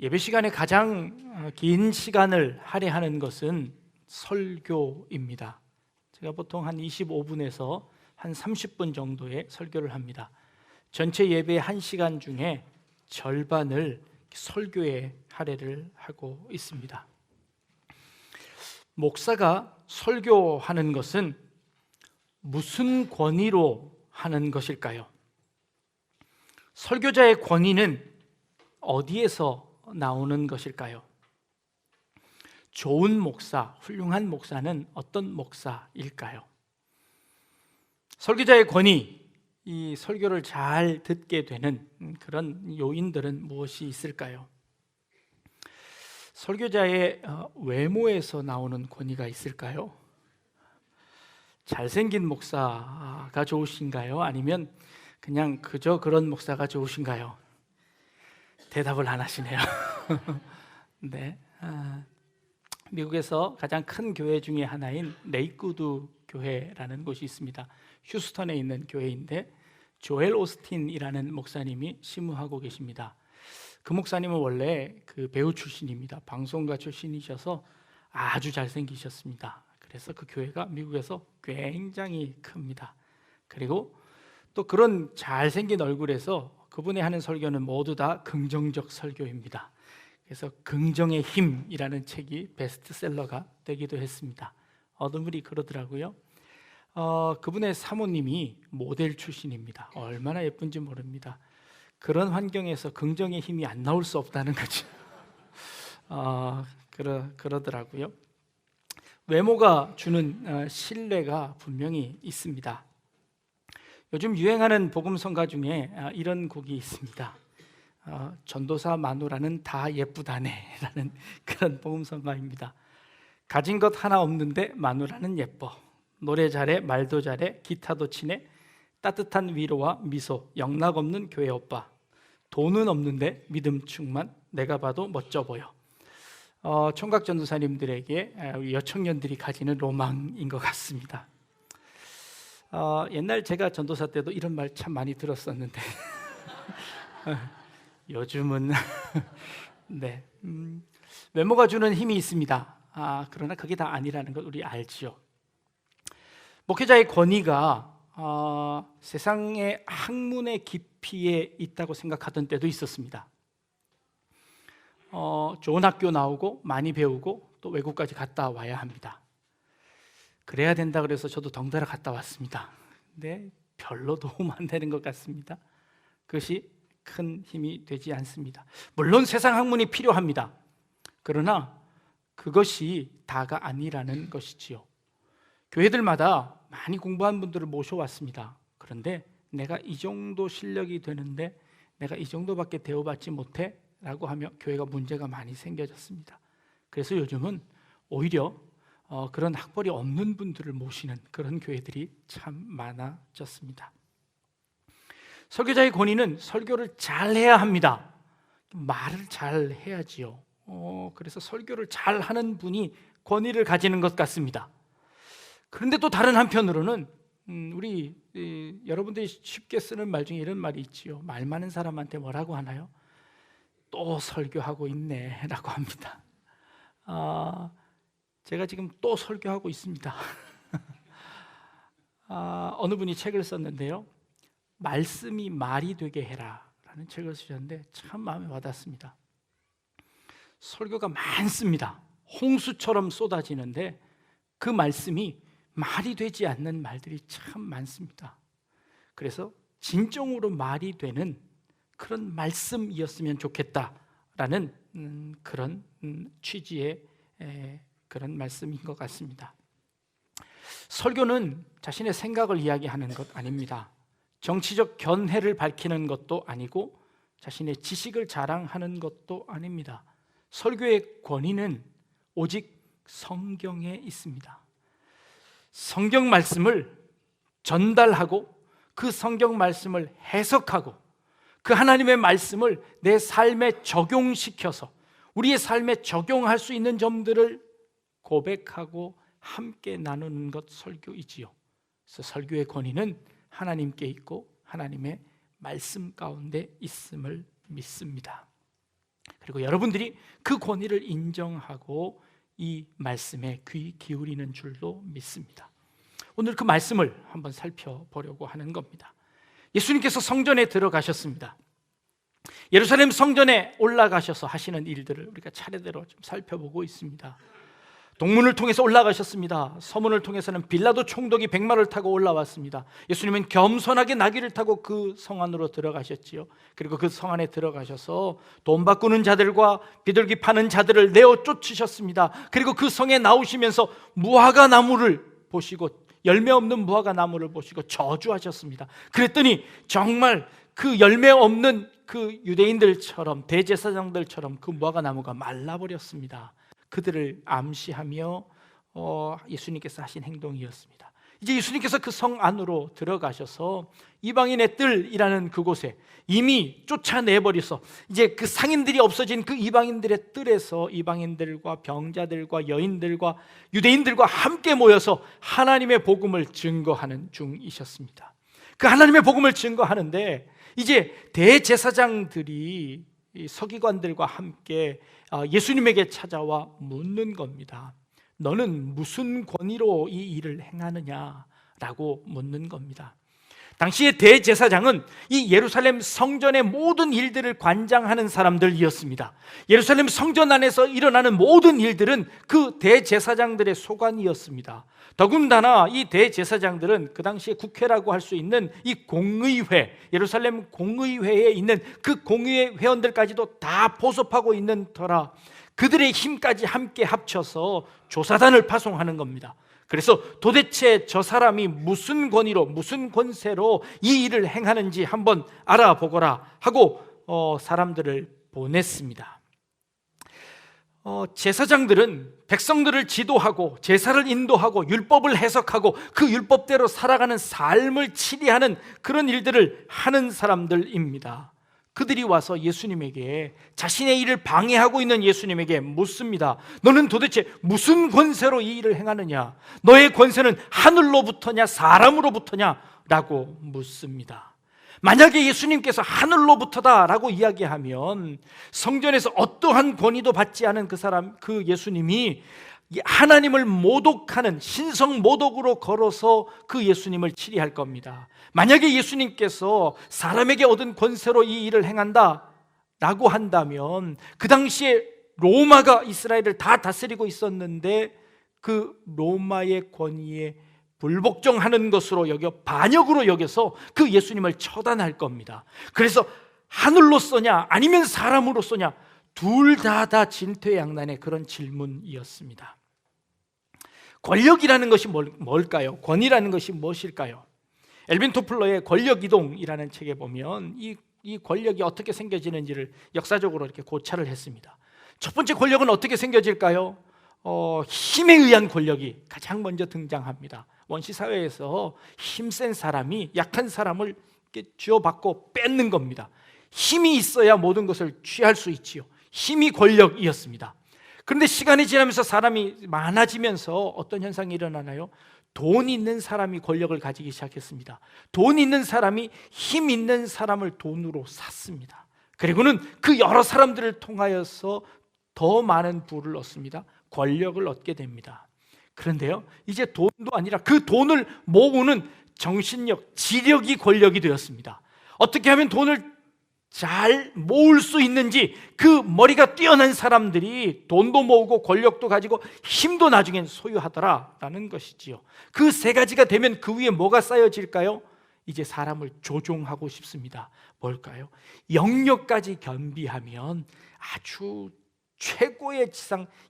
예배 시간에 가장 긴 시간을 할애하는 것은 설교입니다. 제가 보통 한 25분에서 한 30분 정도의 설교를 합니다. 전체 예배의 1시간 중에 절반을 설교에 할애를 하고 있습니다. 목사가 설교하는 것은 무슨 권위로 하는 것일까요? 설교자의 권위는 어디에서 나오는 것일까요? 좋은 목사, 훌륭한 목사는 어떤 목사일까요? 설교자의 권위, 이 설교를 잘 듣게 되는 그런 요인들은 무엇이 있을까요? 설교자의 외모에서 나오는 권위가 있을까요? 잘생긴 목사가 좋으신가요? 아니면 그냥 그저 그런 목사가 좋으신가요? 대답을 안 하시네요. 네, 미국에서 가장 큰 교회 중에 하나인 레이크우드 교회라는 곳이 있습니다. 휴스턴에 있는 교회인데 조엘 오스틴이라는 목사님이 심무하고 계십니다. 그 목사님은 원래 그 배우 출신입니다. 방송가 출신이셔서 아주 잘생기셨습니다. 그래서 그 교회가 미국에서 굉장히 큽니다. 그리고 또 그런 잘생긴 얼굴에서 그분이 하는 설교는 모두 다 긍정적 설교입니다. 그래서 긍정의 힘이라는 책이 베스트셀러가 되기도 했습니다. 어떤 분이 그러더라고요. 그분의 사모님이 모델 출신입니다. 얼마나 예쁜지 모릅니다. 그런 환경에서 긍정의 힘이 안 나올 수 없다는 거죠. 그러더라고요. 외모가 주는 신뢰가 분명히 있습니다. 요즘 유행하는 복음성가 중에 이런 곡이 있습니다. 전도사 마누라는 다 예쁘다네 라는 그런 복음성가입니다. 가진 것 하나 없는데 마누라는 예뻐. 노래 잘해, 말도 잘해, 기타도 치네. 따뜻한 위로와 미소, 영락 없는 교회 오빠. 돈은 없는데 믿음 충만, 내가 봐도 멋져 보여. 총각 전도사님들에게 우리 여청년들이 가지는 로망인 것 같습니다. 옛날 제가 전도사 때도 이런 말 참 많이 들었었는데 요즘은 네, 외모가 주는 힘이 있습니다. 그러나 그게 다 아니라는 걸 우리 알지요. 목회자의 권위가 세상의 학문의 깊이에 있다고 생각하던 때도 있었습니다. 좋은 학교 나오고 많이 배우고 또 외국까지 갔다 와야 합니다. 그래야 된다 그래서 저도 덩달아 갔다 왔습니다. 근데 별로 도움 안 되는 것 같습니다. 그것이 큰 힘이 되지 않습니다. 물론 세상 학문이 필요합니다. 그러나 그것이 다가 아니라는 것이지요. 교회들마다 많이 공부한 분들을 모셔왔습니다. 그런데 내가 이 정도 실력이 되는데 내가 이 정도밖에 대우받지 못해? 라고 하며 교회가 문제가 많이 생겨졌습니다. 그래서 요즘은 오히려 그런 학벌이 없는 분들을 모시는 그런 교회들이 참 많아졌습니다. 설교자의 권위는 설교를 잘 해야 합니다. 말을 잘 해야지요. 그래서 설교를 잘 하는 분이 권위를 가지는 것 같습니다. 그런데 또 다른 한편으로는 우리 여러분들이 쉽게 쓰는 말 중에 이런 말이 있지요. 말 많은 사람한테 뭐라고 하나요? 또 설교하고 있네 라고 합니다. 제가 지금 또 설교하고 있습니다. 어느 분이 책을 썼는데요. 말씀이 말이 되게 해라 라는 책을 쓰셨는데 참 마음에 와닿습니다. 설교가 많습니다. 홍수처럼 쏟아지는데 그 말씀이 말이 되지 않는 말들이 참 많습니다. 그래서 진정으로 말이 되는 그런 말씀이었으면 좋겠다라는 그런 취지의 그런 말씀인 것 같습니다. 설교는 자신의 생각을 이야기하는 것 아닙니다. 정치적 견해를 밝히는 것도 아니고 자신의 지식을 자랑하는 것도 아닙니다. 설교의 권위는 오직 성경에 있습니다. 성경 말씀을 전달하고 그 성경 말씀을 해석하고 그 하나님의 말씀을 내 삶에 적용시켜서 우리의 삶에 적용할 수 있는 점들을 고백하고 함께 나누는 것 설교이지요. 그래서 설교의 권위는 하나님께 있고 하나님의 말씀 가운데 있음을 믿습니다. 그리고 여러분들이 그 권위를 인정하고 이 말씀에 귀 기울이는 줄로 믿습니다. 오늘 그 말씀을 한번 살펴보려고 하는 겁니다. 예수님께서 성전에 들어가셨습니다. 예루살렘 성전에 올라가셔서 하시는 일들을 우리가 차례대로 좀 살펴보고 있습니다. 동문을 통해서 올라가셨습니다. 서문을 통해서는 빌라도 총독이 백마를 타고 올라왔습니다. 예수님은 겸손하게 나귀를 타고 그 성 안으로 들어가셨지요. 그리고 그 성 안에 들어가셔서 돈 바꾸는 자들과 비둘기 파는 자들을 내어 쫓으셨습니다. 그리고 그 성에 나오시면서 무화과 나무를 보시고, 열매 없는 무화과 나무를 보시고 저주하셨습니다. 그랬더니 정말 그 열매 없는 그 유대인들처럼, 대제사장들처럼 그 무화과 나무가 말라버렸습니다. 그들을 암시하며 예수님께서 하신 행동이었습니다. 이제 예수님께서 그 성 안으로 들어가셔서 이방인의 뜰이라는 그곳에 이미 쫓아내버려서 이제 그 상인들이 없어진 그 이방인들의 뜰에서 이방인들과 병자들과 여인들과 유대인들과 함께 모여서 하나님의 복음을 증거하는 중이셨습니다. 그 하나님의 복음을 증거하는데 이제 대제사장들이 이 서기관들과 함께 예수님에게 찾아와 묻는 겁니다. 너는 무슨 권위로 이 일을 행하느냐라고 묻는 겁니다. 당시의 대제사장은 이 예루살렘 성전의 모든 일들을 관장하는 사람들이었습니다. 예루살렘 성전 안에서 일어나는 모든 일들은 그 대제사장들의 소관이었습니다. 더군다나 이 대제사장들은 그 당시에 국회라고 할 수 있는 이 공의회, 예루살렘 공의회에 있는 그 공의회 회원들까지도 다 포섭하고 있는 터라 그들의 힘까지 함께 합쳐서 조사단을 파송하는 겁니다. 그래서 도대체 저 사람이 무슨 권위로, 무슨 권세로 이 일을 행하는지 한번 알아보거라 하고 사람들을 보냈습니다. 제사장들은 백성들을 지도하고 제사를 인도하고 율법을 해석하고 그 율법대로 살아가는 삶을 치리하는 그런 일들을 하는 사람들입니다. 그들이 와서 예수님에게, 자신의 일을 방해하고 있는 예수님에게 묻습니다. 너는 도대체 무슨 권세로 이 일을 행하느냐? 너의 권세는 하늘로부터냐 사람으로부터냐? 라고 묻습니다. 만약에 예수님께서 하늘로부터다라고 이야기하면 성전에서 어떠한 권위도 받지 않은 그 예수님이 하나님을 모독하는 신성 모독으로 걸어서 그 예수님을 치리할 겁니다. 만약에 예수님께서 사람에게 얻은 권세로 이 일을 행한다 라고 한다면 그 당시에 로마가 이스라엘을 다 다스리고 있었는데 그 로마의 권위에 불복종하는 것으로 여겨 반역으로 여겨서 그 예수님을 처단할 겁니다. 그래서 하늘로 쏘냐 아니면 사람으로 쏘냐 둘 다 진퇴양난의 그런 질문이었습니다. 권력이라는 것이 뭘까요? 권위라는 것이 무엇일까요? 엘빈 토플러의 권력이동이라는 책에 보면 이 권력이 어떻게 생겨지는지를 역사적으로 이렇게 고찰을 했습니다. 첫 번째 권력은 어떻게 생겨질까요? 힘에 의한 권력이 가장 먼저 등장합니다. 원시사회에서 힘센 사람이 약한 사람을 이렇게 쥐어받고 뺏는 겁니다. 힘이 있어야 모든 것을 취할 수 있지요. 힘이 권력이었습니다. 그런데 시간이 지나면서 사람이 많아지면서 어떤 현상이 일어나나요? 돈 있는 사람이 권력을 가지기 시작했습니다. 돈 있는 사람이 힘 있는 사람을 돈으로 샀습니다. 그리고는 그 여러 사람들을 통하여서 더 많은 부를 얻습니다. 권력을 얻게 됩니다. 그런데요, 이제 돈도 아니라 그 돈을 모으는 정신력, 지력이 권력이 되었습니다. 어떻게 하면 돈을 잘 모을 수 있는지 그 머리가 뛰어난 사람들이 돈도 모으고 권력도 가지고 힘도 나중엔 소유하더라라는 것이지요. 그 세 가지가 되면 그 위에 뭐가 쌓여질까요? 이제 사람을 조종하고 싶습니다. 뭘까요? 영역까지 겸비하면 아주 최고의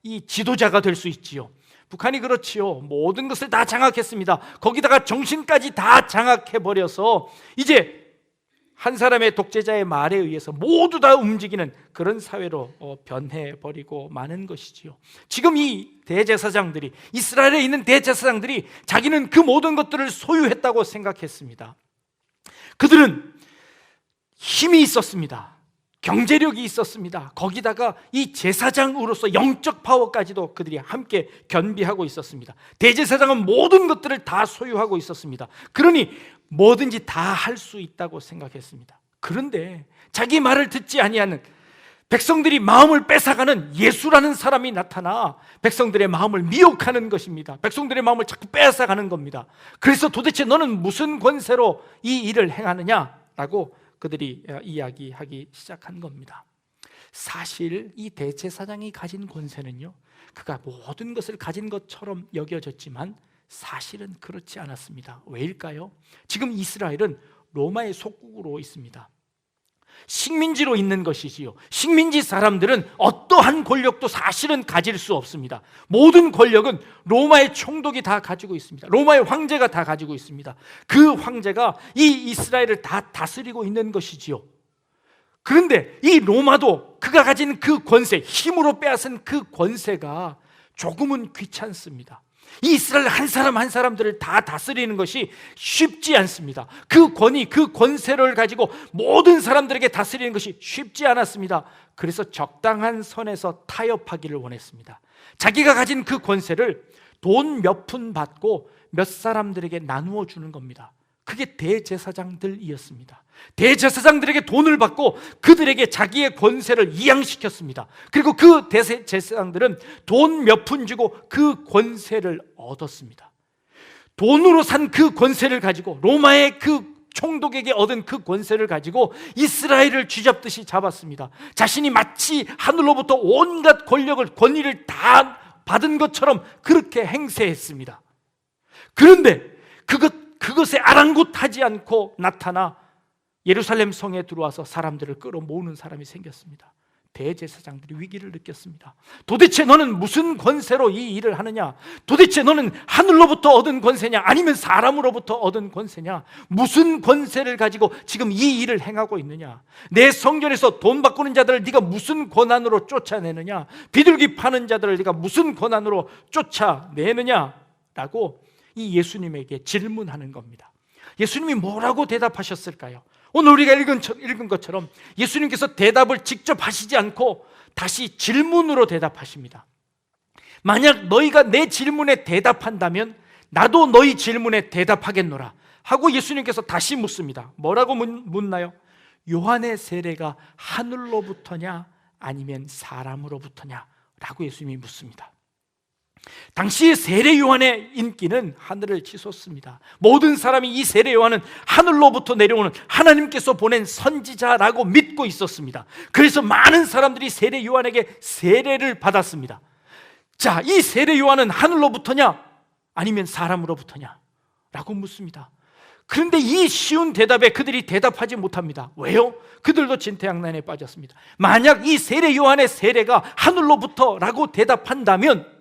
이 지도자가 될 수 있지요. 북한이 그렇지요. 모든 것을 다 장악했습니다. 거기다가 정신까지 다 장악해버려서 이제 한 사람의 독재자의 말에 의해서 모두 다 움직이는 그런 사회로 변해버리고 마는 것이지요. 지금 이 대제사장들이, 이스라엘에 있는 대제사장들이 자기는 그 모든 것들을 소유했다고 생각했습니다. 그들은 힘이 있었습니다. 경제력이 있었습니다. 거기다가 이 제사장으로서 영적 파워까지도 그들이 함께 겸비하고 있었습니다. 대제사장은 모든 것들을 다 소유하고 있었습니다. 그러니 뭐든지 다 할 수 있다고 생각했습니다. 그런데 자기 말을 듣지 아니하는 백성들이 마음을 뺏어가는 예수라는 사람이 나타나 백성들의 마음을 미혹하는 것입니다. 백성들의 마음을 자꾸 뺏어가는 겁니다. 그래서 도대체 너는 무슨 권세로 이 일을 행하느냐라고 그들이 이야기하기 시작한 겁니다. 사실 이 대제사장이 가진 권세는요, 그가 모든 것을 가진 것처럼 여겨졌지만 사실은 그렇지 않았습니다. 왜일까요? 지금 이스라엘은 로마의 속국으로 있습니다. 식민지로 있는 것이지요. 식민지 사람들은 어떠한 권력도 사실은 가질 수 없습니다. 모든 권력은 로마의 총독이 다 가지고 있습니다. 로마의 황제가 다 가지고 있습니다. 그 황제가 이 이스라엘을 다 다스리고 있는 것이지요. 그런데 이 로마도 그가 가진 그 권세, 힘으로 빼앗은 그 권세가 조금은 귀찮습니다. 이 이스라엘 한 사람 한 사람들을 다 다스리는 것이 쉽지 않습니다. 그 권위, 그 권세를 가지고 모든 사람들에게 다스리는 것이 쉽지 않았습니다. 그래서 적당한 선에서 타협하기를 원했습니다. 자기가 가진 그 권세를 돈 몇 푼 받고 몇 사람들에게 나누어 주는 겁니다. 그게 대제사장들이었습니다. 대제사장들에게 돈을 받고 그들에게 자기의 권세를 이양시켰습니다. 그리고 그 대제사장들은 돈 몇 푼 주고 그 권세를 얻었습니다. 돈으로 산 그 권세를 가지고, 로마의 그 총독에게 얻은 그 권세를 가지고 이스라엘을 쥐잡듯이 잡았습니다. 자신이 마치 하늘로부터 온갖 권위를 다 받은 것처럼 그렇게 행세했습니다. 그런데 그것에 아랑곳하지 않고 나타나 예루살렘 성에 들어와서 사람들을 끌어모으는 사람이 생겼습니다. 대제사장들이 위기를 느꼈습니다. 도대체 너는 무슨 권세로 이 일을 하느냐? 도대체 너는 하늘로부터 얻은 권세냐? 아니면 사람으로부터 얻은 권세냐? 무슨 권세를 가지고 지금 이 일을 행하고 있느냐? 내 성전에서 돈 바꾸는 자들을 네가 무슨 권한으로 쫓아내느냐? 비둘기 파는 자들을 네가 무슨 권한으로 쫓아내느냐? 라고 이 예수님에게 질문하는 겁니다. 예수님이 뭐라고 대답하셨을까요? 오늘 우리가 읽은 것처럼 예수님께서 대답을 직접 하시지 않고 다시 질문으로 대답하십니다. 만약 너희가 내 질문에 대답한다면 나도 너희 질문에 대답하겠노라 하고 예수님께서 다시 묻습니다. 뭐라고 묻나요? 요한의 세례가 하늘로부터냐 아니면 사람으로부터냐 라고 예수님이 묻습니다. 당시의 세례 요한의 인기는 하늘을 치솟습니다. 모든 사람이 이 세례 요한은 하늘로부터 내려오는 하나님께서 보낸 선지자라고 믿고 있었습니다. 그래서 많은 사람들이 세례 요한에게 세례를 받았습니다. 자, 이 세례 요한은 하늘로부터냐 아니면 사람으로부터냐 라고 묻습니다. 그런데 이 쉬운 대답에 그들이 대답하지 못합니다. 왜요? 그들도 진퇴양난에 빠졌습니다. 만약 이 세례 요한의 세례가 하늘로부터라고 대답한다면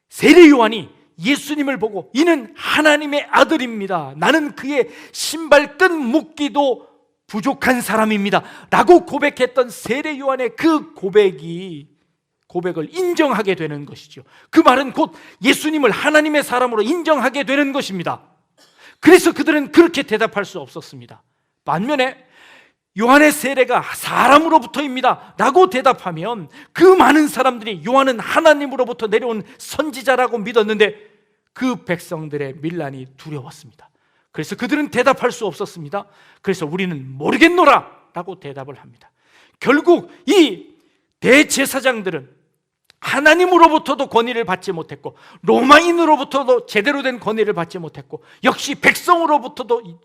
세례 요한이 예수님을 보고 이는 하나님의 아들입니다, 나는 그의 신발끈 묶기도 부족한 사람입니다 라고 고백했던 세례 요한의 그 고백을 인정하게 되는 것이죠. 그 말은 곧 예수님을 하나님의 사람으로 인정하게 되는 것입니다. 그래서 그들은 그렇게 대답할 수 없었습니다. 반면에 요한의 세례가 사람으로부터입니다 라고 대답하면 그 많은 사람들이 요한은 하나님으로부터 내려온 선지자라고 믿었는데 그 백성들의 밀란이 두려웠습니다. 그래서 그들은 대답할 수 없었습니다. 그래서 우리는 모르겠노라 라고 대답을 합니다. 결국 이 대제사장들은 하나님으로부터도 권위를 받지 못했고 로마인으로부터도 제대로 된 권위를 받지 못했고 역시 백성으로부터도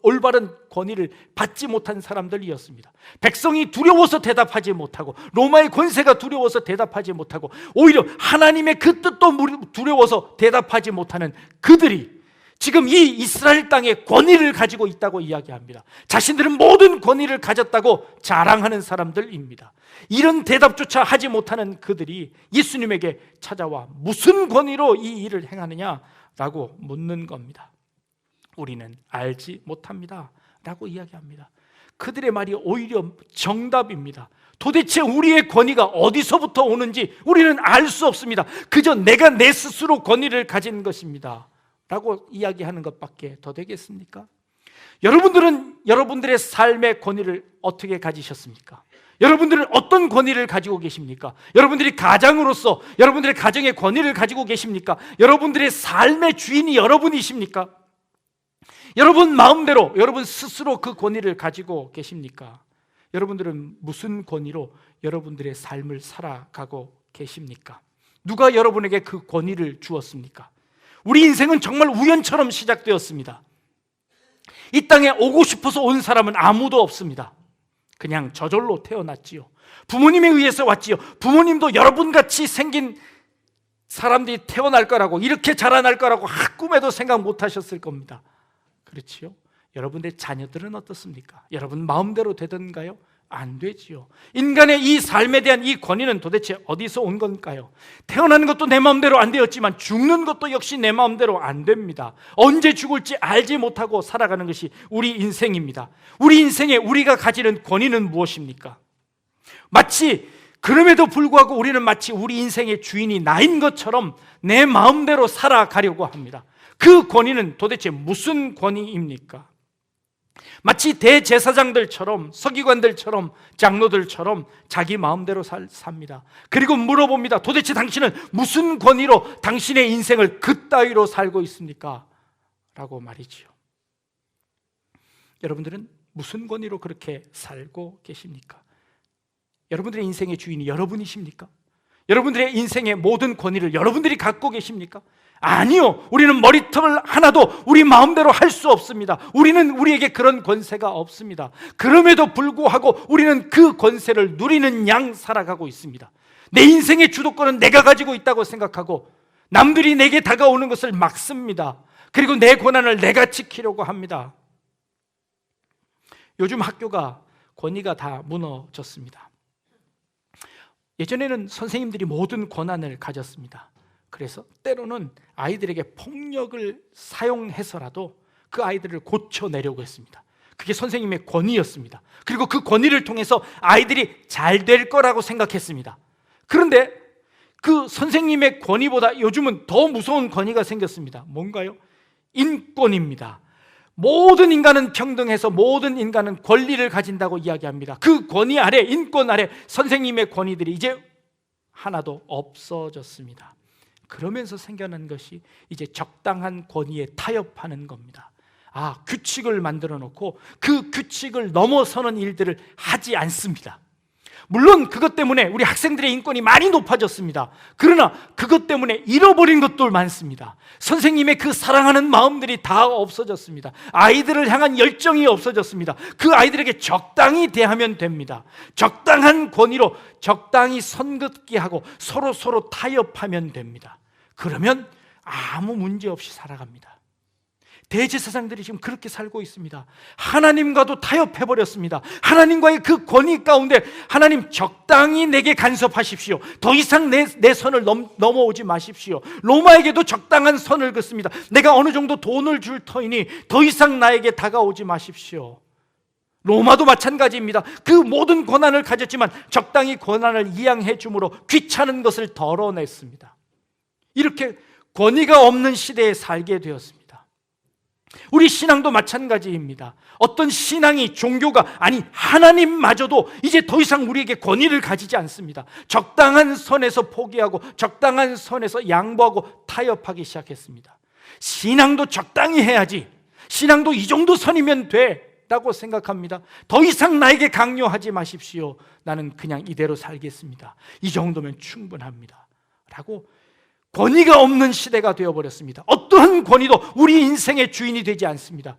올바른 권위를 받지 못한 사람들이었습니다. 백성이 두려워서 대답하지 못하고 로마의 권세가 두려워서 대답하지 못하고 오히려 하나님의 그 뜻도 두려워서 대답하지 못하는 그들이 지금 이 이스라엘 땅에 권위를 가지고 있다고 이야기합니다. 자신들은 모든 권위를 가졌다고 자랑하는 사람들입니다. 이런 대답조차 하지 못하는 그들이 예수님에게 찾아와 무슨 권위로 이 일을 행하느냐라고 묻는 겁니다. 우리는 알지 못합니다 라고 이야기합니다. 그들의 말이 오히려 정답입니다. 도대체 우리의 권위가 어디서부터 오는지 우리는 알 수 없습니다. 그저 내가 내 스스로 권위를 가진 것입니다 라고 이야기하는 것밖에 더 되겠습니까? 여러분들은 여러분들의 삶의 권위를 어떻게 가지셨습니까? 여러분들은 어떤 권위를 가지고 계십니까? 여러분들이 가장으로서 여러분들의 가정의 권위를 가지고 계십니까? 여러분들의 삶의 주인이 여러분이십니까? 여러분 마음대로 여러분 스스로 그 권위를 가지고 계십니까? 여러분들은 무슨 권위로 여러분들의 삶을 살아가고 계십니까? 누가 여러분에게 그 권위를 주었습니까? 우리 인생은 정말 우연처럼 시작되었습니다. 이 땅에 오고 싶어서 온 사람은 아무도 없습니다. 그냥 저절로 태어났지요. 부모님에 의해서 왔지요. 부모님도 여러분같이 생긴 사람들이 태어날 거라고, 이렇게 자라날 거라고 꿈에도 생각 못 하셨을 겁니다. 그렇지요? 여러분의 자녀들은 어떻습니까? 여러분 마음대로 되던가요? 안 되지요. 인간의 이 삶에 대한 이 권위는 도대체 어디서 온 건가요? 태어나는 것도 내 마음대로 안 되었지만 죽는 것도 역시 내 마음대로 안 됩니다. 언제 죽을지 알지 못하고 살아가는 것이 우리 인생입니다. 우리 인생에 우리가 가지는 권위는 무엇입니까? 마치 그럼에도 불구하고 우리는 마치 우리 인생의 주인이 나인 것처럼 내 마음대로 살아가려고 합니다. 그 권위는 도대체 무슨 권위입니까? 마치 대제사장들처럼, 서기관들처럼, 장로들처럼 자기 마음대로 삽니다. 그리고 물어봅니다. 도대체 당신은 무슨 권위로 당신의 인생을 그따위로 살고 있습니까? 라고 말이지요. 여러분들은 무슨 권위로 그렇게 살고 계십니까? 여러분들의 인생의 주인이 여러분이십니까? 여러분들의 인생의 모든 권위를 여러분들이 갖고 계십니까? 아니요. 우리는 머리털 하나도 우리 마음대로 할 수 없습니다. 우리에게 그런 권세가 없습니다. 그럼에도 불구하고 우리는 그 권세를 누리는 양 살아가고 있습니다. 내 인생의 주도권은 내가 가지고 있다고 생각하고 남들이 내게 다가오는 것을 막습니다. 그리고 내 권한을 내가 지키려고 합니다. 요즘 학교가 권위가 다 무너졌습니다. 예전에는 선생님들이 모든 권한을 가졌습니다. 그래서 때로는 아이들에게 폭력을 사용해서라도 그 아이들을 고쳐내려고 했습니다. 그게 선생님의 권위였습니다. 그리고 그 권위를 통해서 아이들이 잘 될 거라고 생각했습니다. 그런데 그 선생님의 권위보다 요즘은 더 무서운 권위가 생겼습니다. 뭔가요? 인권입니다. 모든 인간은 평등해서 모든 인간은 권리를 가진다고 이야기합니다. 그 권위 아래, 인권 아래 선생님의 권위들이 이제 하나도 없어졌습니다. 그러면서 생겨난 것이 이제 적당한 권위에 타협하는 겁니다. 규칙을 만들어 놓고 그 규칙을 넘어서는 일들을 하지 않습니다. 물론 그것 때문에 우리 학생들의 인권이 많이 높아졌습니다. 그러나 그것 때문에 잃어버린 것도 많습니다. 선생님의 그 사랑하는 마음들이 다 없어졌습니다. 아이들을 향한 열정이 없어졌습니다. 그 아이들에게 적당히 대하면 됩니다. 적당한 권위로 적당히 선긋기 하고 서로 타협하면 됩니다. 그러면 아무 문제 없이 살아갑니다. 대제사장들이 지금 그렇게 살고 있습니다. 하나님과도 타협해버렸습니다. 하나님과의 그 권위 가운데 하나님 적당히 내게 간섭하십시오. 더 이상 내 선을 넘어오지 마십시오. 로마에게도 적당한 선을 긋습니다. 내가 어느 정도 돈을 줄 터이니 더 이상 나에게 다가오지 마십시오. 로마도 마찬가지입니다. 그 모든 권한을 가졌지만 적당히 권한을 이양해 줌으로 귀찮은 것을 덜어냈습니다. 이렇게 권위가 없는 시대에 살게 되었습니다. 우리 신앙도 마찬가지입니다. 어떤 신앙이, 종교가, 아니 하나님마저도 이제 더 이상 우리에게 권위를 가지지 않습니다. 적당한 선에서 포기하고 적당한 선에서 양보하고 타협하기 시작했습니다. 신앙도 적당히 해야지, 신앙도 이 정도 선이면 돼 라고 생각합니다. 더 이상 나에게 강요하지 마십시오. 나는 그냥 이대로 살겠습니다. 이 정도면 충분합니다 라고 권위가 없는 시대가 되어버렸습니다. 어떠한 권위도 우리 인생의 주인이 되지 않습니다.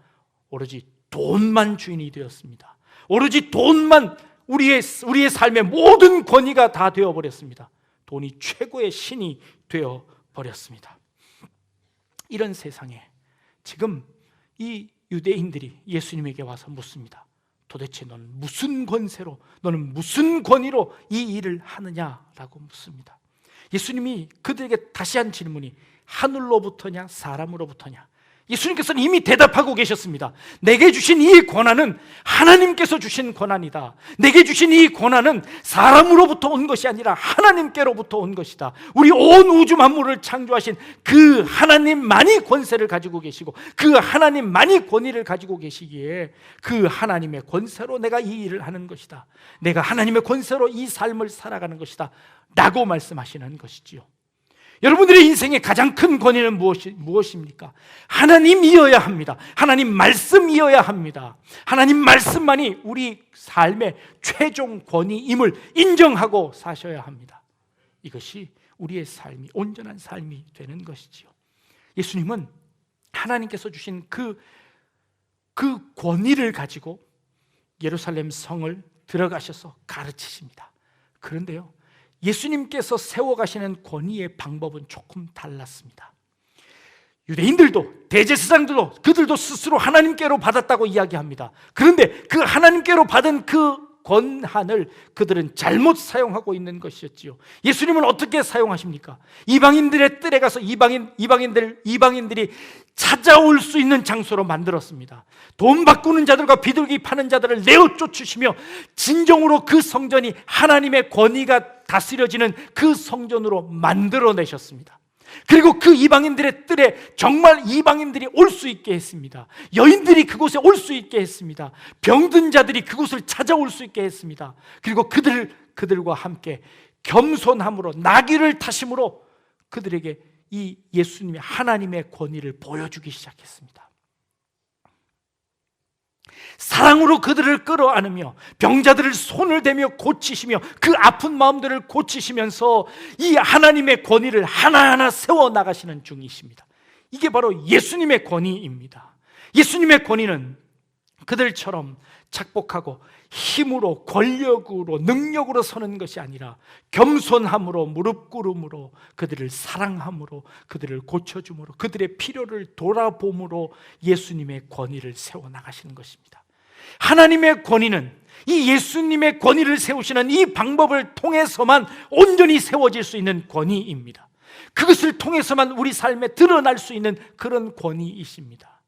오로지 돈만 주인이 되었습니다. 오로지 돈만 우리의 삶의 모든 권위가 다 되어버렸습니다. 돈이 최고의 신이 되어버렸습니다. 이런 세상에 지금 이 유대인들이 예수님에게 와서 묻습니다. 도대체 너는 무슨 권세로, 너는 무슨 권위로 이 일을 하느냐라고 묻습니다. 예수님이 그들에게 다시 한 질문이 하늘로부터냐 사람으로부터냐. 예수님께서는 이미 대답하고 계셨습니다. 내게 주신 이 권한은 하나님께서 주신 권한이다. 내게 주신 이 권한은 사람으로부터 온 것이 아니라 하나님께로부터 온 것이다. 우리 온 우주 만물을 창조하신 그 하나님만이 권세를 가지고 계시고 그 하나님만이 권위를 가지고 계시기에 그 하나님의 권세로 내가 이 일을 하는 것이다. 내가 하나님의 권세로 이 삶을 살아가는 것이다 라고 말씀하시는 것이지요. 여러분들의 인생의 가장 큰 권위는 무엇입니까? 하나님이어야 합니다. 하나님 말씀이어야 합니다. 하나님 말씀만이 우리 삶의 최종 권위임을 인정하고 사셔야 합니다. 이것이 우리의 삶이 온전한 삶이 되는 것이지요. 예수님은 하나님께서 주신 그 권위를 가지고 예루살렘 성을 들어가셔서 가르치십니다. 그런데요, 예수님께서 세워가시는 권위의 방법은 조금 달랐습니다. 유대인들도 대제사장들도 그들도 스스로 하나님께로 받았다고 이야기합니다. 그런데 그 하나님께로 받은 그 권한을 그들은 잘못 사용하고 있는 것이었지요. 예수님은 어떻게 사용하십니까? 이방인들의 뜰에 가서 이방인들이 찾아올 수 있는 장소로 만들었습니다. 돈 바꾸는 자들과 비둘기 파는 자들을 내어 쫓으시며 진정으로 그 성전이 하나님의 권위가 다스려지는 그 성전으로 만들어내셨습니다. 그리고 그 이방인들의 뜰에 정말 이방인들이 올 수 있게 했습니다. 여인들이 그곳에 올 수 있게 했습니다. 병든 자들이 그곳을 찾아올 수 있게 했습니다. 그리고 그들과 함께 겸손함으로 나귀를 타심으로 그들에게 이 예수님의 하나님의 권위를 보여주기 시작했습니다. 사랑으로 그들을 끌어안으며 병자들을 손을 대며 고치시며 그 아픈 마음들을 고치시면서 이 하나님의 권위를 하나하나 세워나가시는 중이십니다. 이게 바로 예수님의 권위입니다. 예수님의 권위는 그들처럼 착복하고 힘으로 권력으로 능력으로 서는 것이 아니라 겸손함으로 무릎 꿇음으로 그들을 사랑함으로 그들을 고쳐줌으로 그들의 필요를 돌아봄으로 예수님의 권위를 세워나가시는 것입니다. 하나님의 권위는 이 예수님의 권위를 세우시는 이 방법을 통해서만 온전히 세워질 수 있는 권위입니다. 그것을 통해서만 우리 삶에 드러날 수 있는 그런 권위이십니다.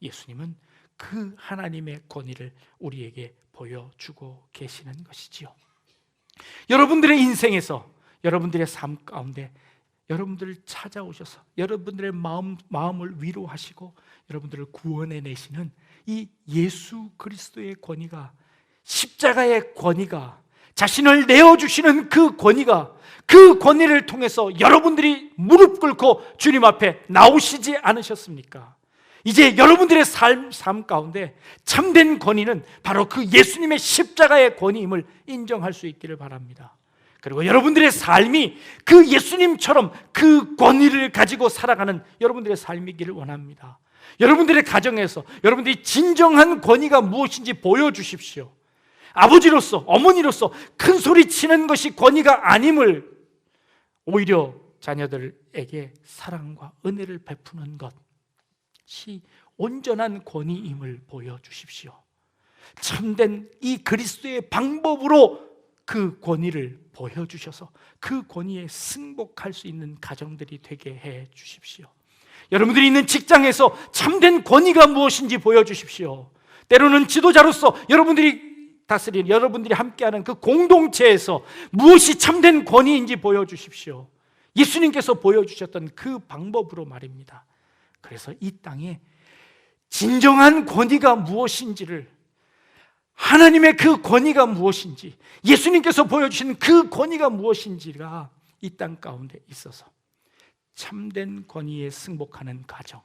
예수님은 그 하나님의 권위를 우리에게 보여주고 계시는 것이지요. 여러분들의 인생에서 여러분들의 삶 가운데 여러분들을 찾아오셔서 여러분들의 마음을 위로하시고 여러분들을 구원해 내시는 이 예수 그리스도의 권위가, 십자가의 권위가, 자신을 내어주시는 그 권위가, 그 권위를 통해서 여러분들이 무릎 꿇고 주님 앞에 나오시지 않으셨습니까? 이제 여러분들의 삶 가운데 참된 권위는 바로 그 예수님의 십자가의 권위임을 인정할 수 있기를 바랍니다. 그리고 여러분들의 삶이 그 예수님처럼 그 권위를 가지고 살아가는 여러분들의 삶이기를 원합니다. 여러분들의 가정에서 여러분들이 진정한 권위가 무엇인지 보여주십시오. 아버지로서, 어머니로서 큰 소리 치는 것이 권위가 아님을 오히려 자녀들에게 사랑과 은혜를 베푸는 것이 온전한 권위임을 보여주십시오. 참된 이 그리스도의 방법으로 그 권위를 보여주셔서 그 권위에 승복할 수 있는 가정들이 되게 해 주십시오. 여러분들이 있는 직장에서 참된 권위가 무엇인지 보여주십시오. 때로는 지도자로서 여러분들이 다스리는, 여러분들이 함께하는 그 공동체에서 무엇이 참된 권위인지 보여주십시오. 예수님께서 보여주셨던 그 방법으로 말입니다. 그래서 이 땅에 진정한 권위가 무엇인지를, 하나님의 그 권위가 무엇인지, 예수님께서 보여주신 그 권위가 무엇인지가 이 땅 가운데 있어서 참된 권위에 승복하는 가정,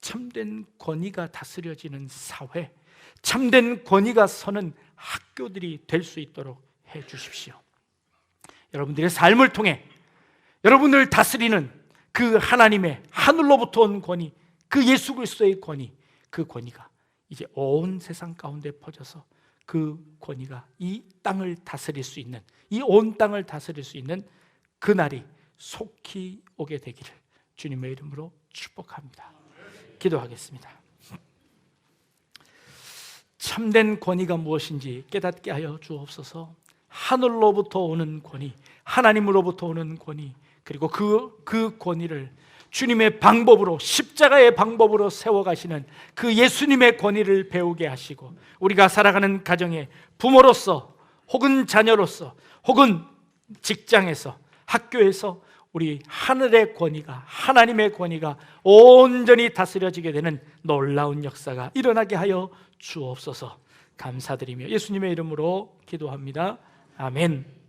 참된 권위가 다스려지는 사회, 참된 권위가 서는 학교들이 될 수 있도록 해 주십시오. 여러분들의 삶을 통해 여러분을 다스리는 그 하나님의 하늘로부터 온 권위, 그 예수 그리스도의 권위, 그 권위가 이제 온 세상 가운데 퍼져서 그 권위가 이 땅을 다스릴 수 있는, 이 온 땅을 다스릴 수 있는 그날이 속히 오게 되기를 주님의 이름으로 축복합니다. 기도하겠습니다. 참된 권위가 무엇인지 깨닫게 하여 주옵소서. 하늘로부터 오는 권위, 하나님으로부터 오는 권위, 그리고 그 권위를 주님의 방법으로, 십자가의 방법으로 세워가시는 그 예수님의 권위를 배우게 하시고, 우리가 살아가는 가정에 부모로서 혹은 자녀로서 혹은 직장에서 학교에서 우리 하늘의 권위가, 하나님의 권위가 온전히 다스려지게 되는 놀라운 역사가 일어나게 하여 주옵소서. 감사드리며 예수님의 이름으로 기도합니다. 아멘.